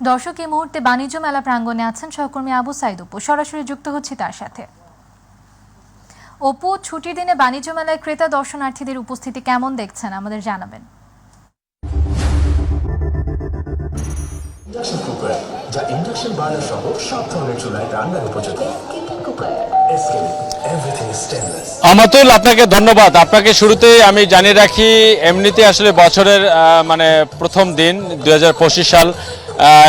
দর্শক এই মুহূর্তে বাণিজ্য মেলা প্রাঙ্গণে আছেন সহকর্মী আবু সাইদ অপু। সরাসরি যুক্ত হচ্ছি তার সাথে। অপু, ছুটির দিনে বাণিজ্য মেলায় ক্রেতা দর্শনার্থীদের উপস্থিতি কেমন দেখছেন আমাদের জানাবেন। ইন্ডাকশন কুকার, যা ইন্ডাকশন বার্নার সহ সব ধরনের চুলায় রান্নার উপযোগী। Cooker escape, everything is stainless. Amatul, আপনাকে ধন্যবাদ। আপনাকে শুরুতেই আমি জানিয়ে রাখি, এমনিতে আসলে বছরের প্রথম দিন 2025 সাল,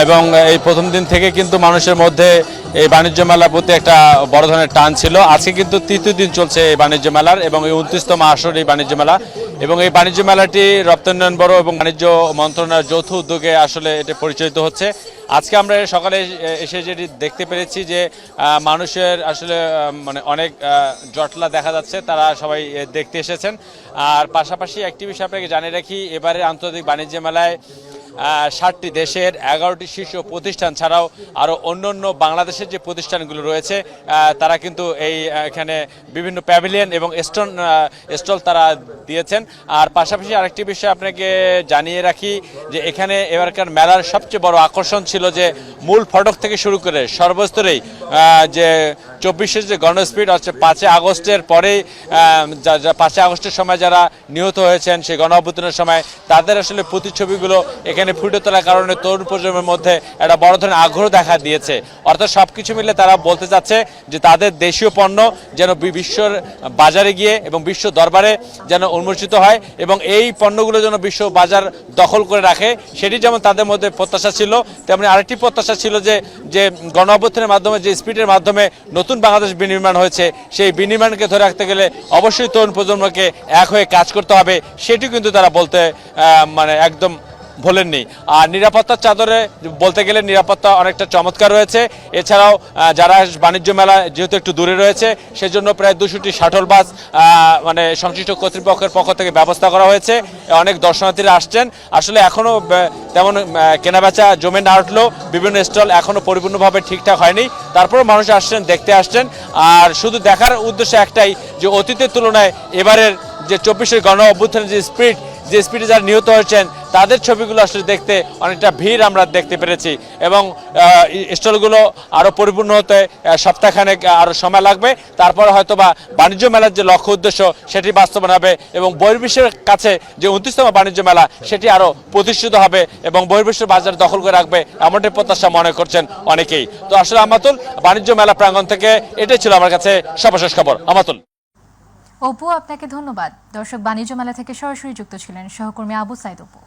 এবং এই প্রথম দিন থেকে কিন্তু মানুষের মধ্যে এই বাণিজ্য মেলার প্রতি একটা বড় ধরনের টান ছিল। আজকে কিন্তু তৃতীয় দিন চলছে এই বাণিজ্য মেলার, এবং এই 29তম আসর এই বাণিজ্য মেলা। এবং এই বাণিজ্য মেলাটি রপ্তানি উন্নয়ন ব্যুরো এবং বাণিজ্য মন্ত্রণালয়ের যৌথ উদ্যোগে আসলে এটা পরিচালিত হচ্ছে। আজকে আমরা সকালে এসে যেটি দেখতে পেরেছি যে মানুষের আসলে অনেক জটলা দেখা যাচ্ছে, তারা সবাই দেখতে এসেছেন। আর পাশাপাশি একটি বিষয় আপনাকে জানিয়ে রাখি, এবারে আন্তর্জাতিক বাণিজ্য মেলায় 60টি দেশের 11টি শীর্ষ প্রতিষ্ঠান ছাড়াও আরও অন্য বাংলাদেশের যে প্রতিষ্ঠানগুলো রয়েছে তারা কিন্তু এখানে বিভিন্ন প্যাভিলিয়ন এবং স্টল তারা দিয়েছেন। আর পাশাপাশি আরেকটি বিষয় আপনাকে জানিয়ে রাখি যে এখানে এবারকার মেলার সবচেয়ে বড় আকর্ষণ ছিল যে মূল ফটক থেকে শুরু করে সর্বস্তরেই যে 24-এর যে গণস্পিড হচ্ছে 5 আগস্টের পরেই 5 আগস্টের সময় যারা নিহত হয়েছেন সেই গণ অভ্যুত্থানের সময় তাদের আসলে প্রতিচ্ছবিগুলো এখানে ফুটে তোলার কারণে তরুণ প্রজন্মের মধ্যে একটা বড় ধরনের আগ্রহ দেখা দিয়েছে। অর্থাৎ সবকিছু মিলে তারা বলতে চাচ্ছে যে তাদের দেশীয় পণ্য যেন বিশ্বর বাজারে গিয়ে এবং বিশ্ব দরবারে যেন উন্মোচিত হয়, এবং এই পণ্যগুলো যেন বিশ্ব বাজার দখল করে রাখে, সেটি যেমন তাদের মধ্যে প্রত্যাশা ছিল, তেমনি আরেকটি প্রত্যাশা ছিল যে গণ অভ্যুত্থানের মাধ্যমে যে স্পিডের মাধ্যমে নতুন বাংলাদেশ বিনির্মাণ হয়েছে, সেই বিনির্মাণকে ধরে রাখতে গেলে অবশ্যই তরুণ প্রজন্মকে এক হয়ে কাজ করতে হবে, সেটি কিন্তু তারা বলতে একদম ভোলেননি। আর নিরাপত্তার চাদরে বলতে গেলে নিরাপত্তা অনেকটা চমৎকার রয়েছে। এছাড়াও যারা বাণিজ্য মেলা যেহেতু একটু দূরে রয়েছে, সেজন্য প্রায় 200টি শাটল বাস সংশ্লিষ্ট কর্তৃপক্ষের পক্ষ থেকে ব্যবস্থা করা হয়েছে। অনেক দর্শনার্থীরা আসছেন। আসলে এখনও তেমন কেনাবেচা জমে না উঠলেও বিভিন্ন স্টল এখনও পরিপূর্ণভাবে ঠিকঠাক হয়নি, তারপরেও মানুষ আসছেন, দেখতে আসছেন। আর শুধু দেখার উদ্দেশ্য একটাই যে অতীতের তুলনায় এবারের যে 24-এর গণ অভ্যুত্থানের যে স্পিডে যারা নিহত হয়েছেন তাদের ছবিগুলো আসলে দেখতে অনেকটা ভিড় আমরা দেখতে পেরেছি, এবং স্টলগুলো আরও পরিপূর্ণ হতে সপ্তাহখানেক আরও সময় লাগবে। তারপরে হয়তোবা বাণিজ্য মেলার যে লক্ষ্য উদ্দেশ্য সেটি বাস্তবায়ন হবে, এবং বহির্বিশ্বের কাছে যে 29তম বাণিজ্য মেলা সেটি আরও প্রতিষ্ঠিত হবে এবং বহির্বিশ্বের বাজার দখল করে রাখবে, এমনটি প্রত্যাশা মনে করছেন অনেকেই। তো আসলে আমাতুল, বাণিজ্য মেলা প্রাঙ্গণ থেকে এটাই ছিল আমার কাছে সর্বশেষ খবর। আমাতুল। অপু, আপনাকে ধন্যবাদ। দর্শক, বাণিজ্য মেলা থেকে সরাসরি যুক্ত ছিলেন সহকর্মী আবু সাইদ অপু।